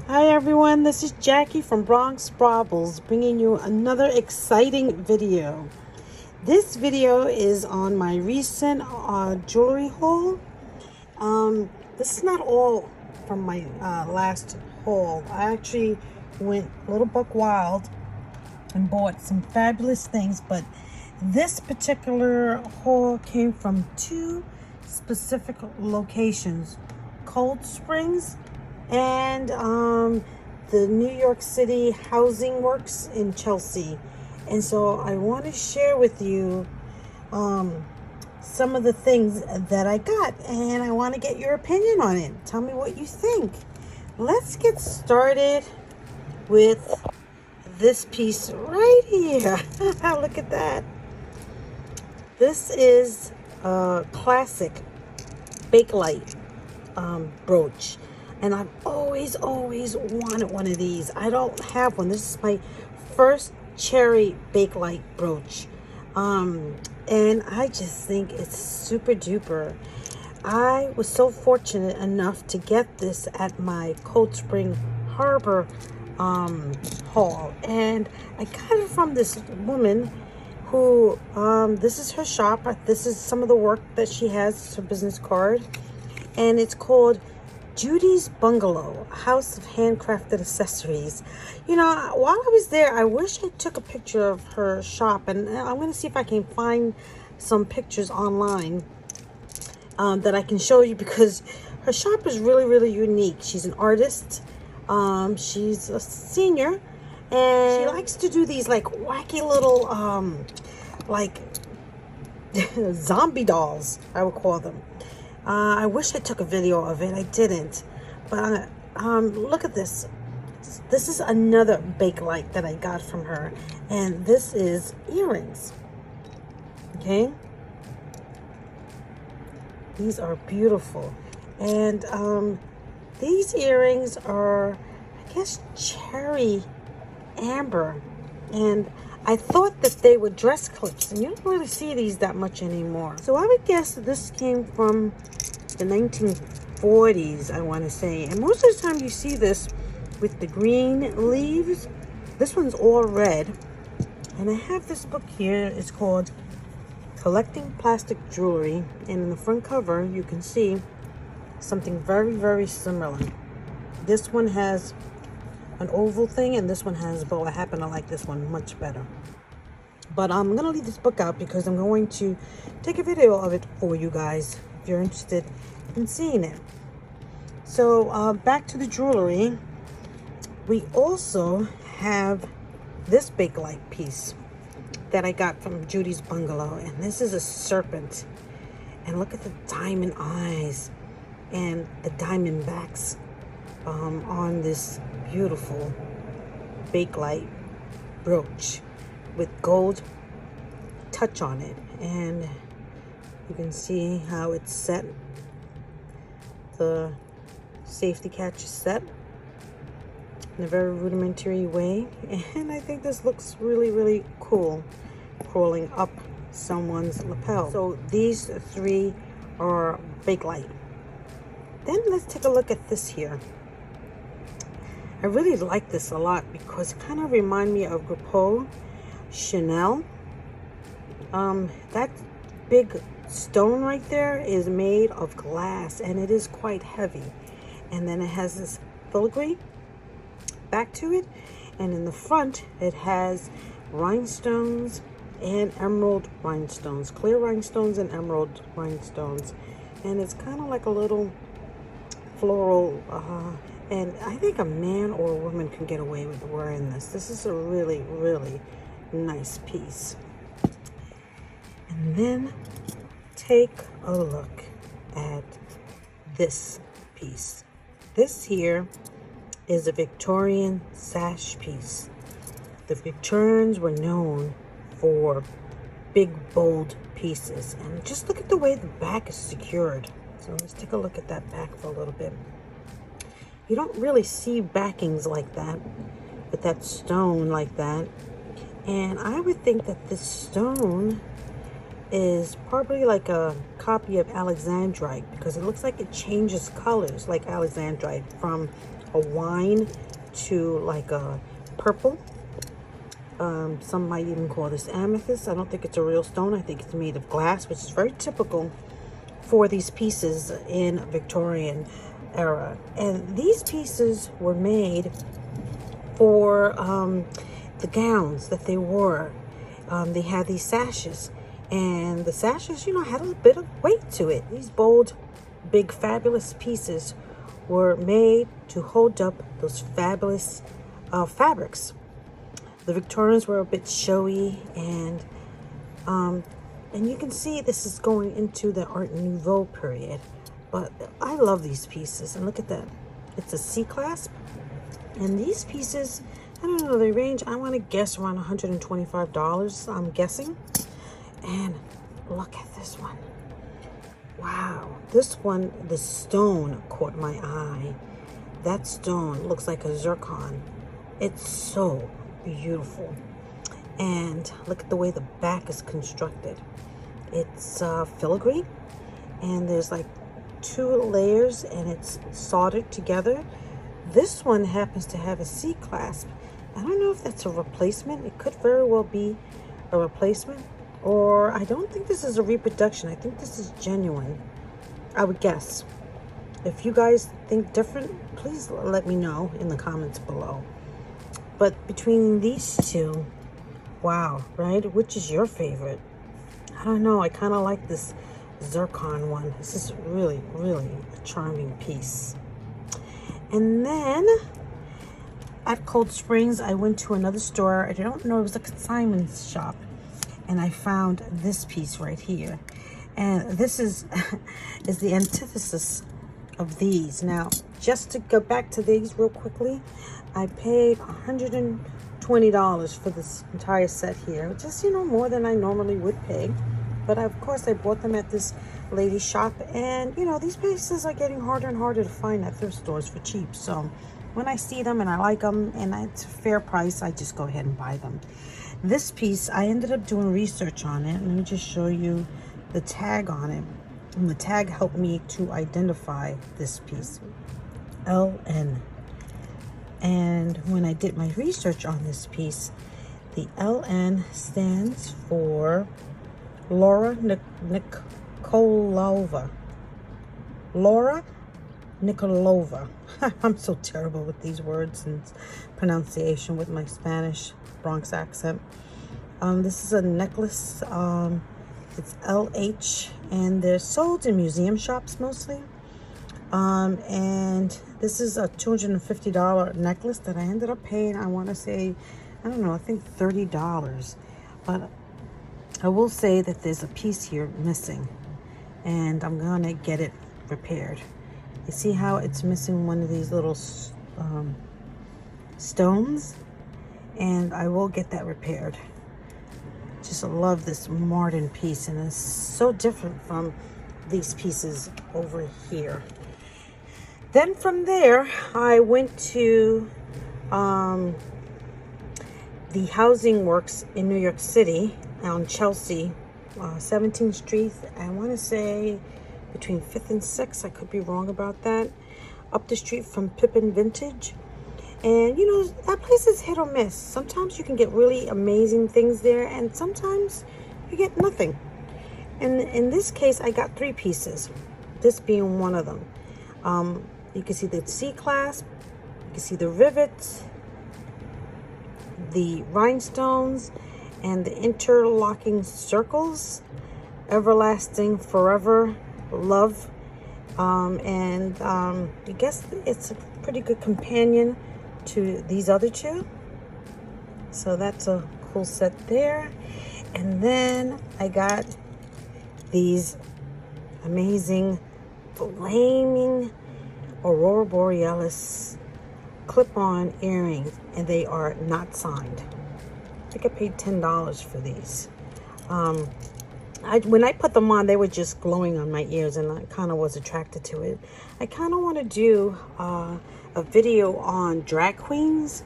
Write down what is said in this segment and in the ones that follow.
Hi everyone, this is Jackie from Bronx Brabbles bringing you another exciting video. This video is on my recent jewelry haul. This is not all from my last haul. I actually went a little buck wild and bought some fabulous things, but this particular haul came from two specific locations: Cold Springs and the New York City Housing Works in Chelsea. And so I want to share with you some of the things that I got, and I want to get your opinion on it. Tell me what you think. Let's get started with this piece right here. Look at that. This is a classic Bakelite brooch, and I've always wanted one of these. I don't have one. This is my first cherry Bakelite brooch, and I just think it's super duper. I was so fortunate enough to get this at my Cold Spring Harbor haul, and I got it from this woman who this is her shop. This is some of the work that she has. It's her business card, and it's called Judy's Bungalow, a house of handcrafted accessories. You know, while I was there, I wish I took a picture of her shop, and I'm going to see if I can find some pictures online that I can show you, because her shop is really unique. She's an artist. She's a senior, and she likes to do these like wacky little like zombie dolls, I would call them. I wish I took a video of it. I didn't. But look at this. This is another Bakelite that I got from her, and this is earrings. Okay, these are beautiful, and these earrings are, I guess, cherry amber, and I thought that they were dress clips, and you don't really see these that much anymore. So I would guess that this came from the 1940s, I want to say. And most of the time you see this with the green leaves. This one's all red. And I have this book here. It's called Collecting Plastic Jewelry. And in the front cover, you can see something very similar. This one has an oval thing, and this one has a bow. I happen to like this one much better. But I'm going to leave this book out because I'm going to take a video of it for you guys if you're interested in seeing it. So back to the jewelry. We also have this Bakelite piece that I got from Judy's Bungalow, and this is a serpent. And look at the diamond eyes and the diamond backs on this beautiful Bakelite brooch with gold touch on it. And you can see how it's set. The safety catch is set in a very rudimentary way, and I think this looks really cool, crawling up someone's lapel. So these three are Bakelite. Then let's take a look at this here. I really like this a lot because it kind of reminds me of Grupo Chanel. That big stone right there is made of glass, and it is quite heavy. And then it has this filigree back to it, and in the front it has rhinestones and emerald rhinestones, clear rhinestones and emerald rhinestones, and it's kind of like a little floral, and I think a man or a woman can get away with wearing this. This is a really nice piece. And then take a look at this piece. This here is a Victorian sash piece. The Victorians were known for big, bold pieces. And just look at the way the back is secured. So let's take a look at that back for a little bit. You don't really see backings like that, with that stone like that. And I would think that this stone is probably like a copy of Alexandrite, because it looks like it changes colors like Alexandrite from a wine to like a purple. Some might even call this amethyst. I don't think it's a real stone. I think it's made of glass, which is very typical for these pieces in Victorian era. And these pieces were made for the gowns that they wore. They had these sashes, and the sashes, you know, had a bit of weight to it. These bold, big, fabulous pieces were made to hold up those fabulous fabrics. The Victorians were a bit showy, and you can see this is going into the Art Nouveau period. But I love these pieces, and look at that. It's a C-clasp, and these pieces, I don't know, they range, I want to guess around $125, I'm guessing. And look at this one. Wow, this one, the stone caught my eye. That stone looks like a zircon. It's so beautiful. And look at the way the back is constructed. It's filigree, and there's like 2 layers, and it's soldered together. This one happens to have a C-clasp. I don't know if that's a replacement. It could very well be a replacement, or I don't think this is a reproduction. I think this is genuine, I would guess. If you guys think different, please let me know in the comments below. But between these two, wow, right? Which is your favorite? I don't know. I kind of like this zircon one. This is really, really a charming piece. And then at Cold Springs, I went to another store. I don't know, it was a consignment shop. And I found this piece right here. And this is the antithesis of these. Now, just to go back to these real quickly, I paid $120 for this entire set here. Just, you know, more than I normally would pay. But of course, I bought them at this lady shop. And, you know, these pieces are getting harder and harder to find at thrift stores for cheap. So when I see them and I like them and it's a fair price, I just go ahead and buy them. This piece, I ended up doing research on it. Let me just show you the tag on it. And the tag helped me to identify this piece, LN. And when I did my research on this piece, the LN stands for Laura Nicolova. Laura Nicolova. I'm so terrible with these words and pronunciation with my Spanish Bronx accent. This is a necklace. It's LH, and they're sold in museum shops mostly. And this is a $250 necklace that I ended up paying, I want to say, I don't know, I think $30. But I will say that there's a piece here missing, and I'm gonna get it repaired. You see how it's missing one of these little stones? And I will get that repaired. Just love this modern piece, and it's so different from these pieces over here. Then from there, I went to the Housing Works in New York City on Chelsea, 17th Street. I want to say between 5th and 6th. I could be wrong about that. Up the street from Pippin Vintage. And, you know, that place is hit or miss. Sometimes you can get really amazing things there, and sometimes you get nothing. And in this case, I got 3 pieces, this being one of them. You can see the C-clasp, you can see the rivets, the rhinestones, and the interlocking circles. Everlasting, forever, love. I guess it's a pretty good companion to these other 2. So that's a cool set there. And then I got these amazing flaming Aurora Borealis clip-on earrings, and they are not signed. I think I paid $10 for these. When I put them on, they were just glowing on my ears, and I kind of was attracted to it. I kind of want to do a video on drag queens.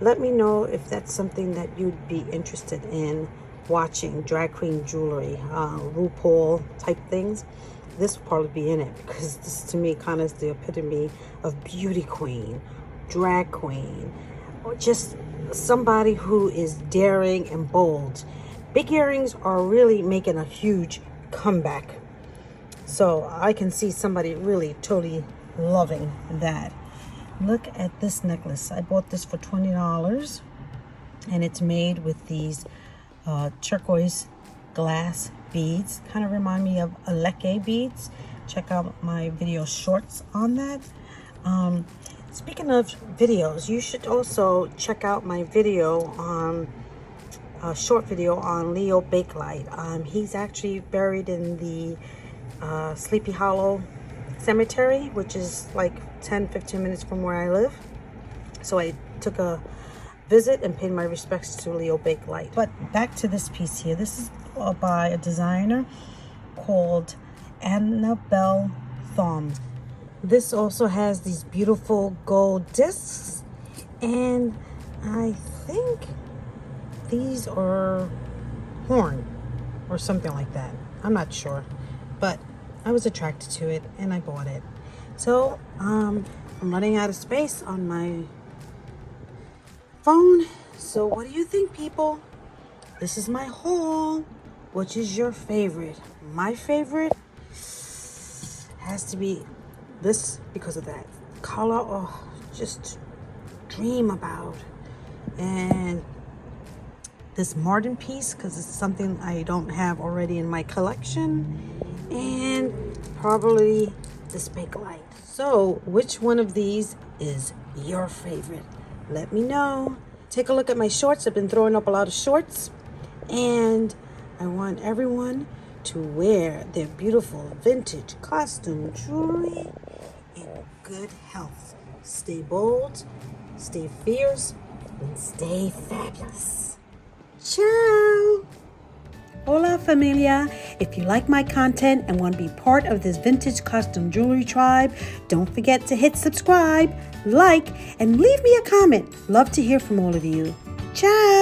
Let me know if that's something that you'd be interested in watching, drag queen jewelry, RuPaul type things. This will probably be in it, because this to me kind of is the epitome of beauty queen, drag queen, or just somebody who is daring and bold. Big earrings are really making a huge comeback. So I can see somebody really totally loving that. Look at this necklace. I bought this for $20, and it's made with these turquoise glass beads. Kind of remind me of Aleke beads. Check out my video shorts on that. Speaking of videos, you should also check out my video on short video on Leo Bakelite. He's actually buried in the Sleepy Hollow Cemetery, which is like 10-15 minutes from where I live. So I took a visit and paid my respects to Leo Bakelite. But back to this piece here. This is by a designer called Annabelle Thom. This also has these beautiful gold discs, and I think these are horn or something like that. I'm not sure, but I was attracted to it and I bought it. So I'm running out of space on my phone. So what do you think, people? This is my haul. Which is your favorite? My favorite has to be this because of that color. Oh, just dream about. And this Martin piece, because it's something I don't have already in my collection. And probably this Bakelite. So which one of these is your favorite? Let me know. Take a look at my shorts. I've been throwing up a lot of shorts, and I want everyone to wear their beautiful vintage costume jewelry in good health. Stay bold, stay fierce, and stay fabulous. Ciao! Hola familia! If you like my content and want to be part of this vintage costume jewelry tribe, don't forget to hit subscribe, like, and leave me a comment. Love to hear from all of you. Ciao!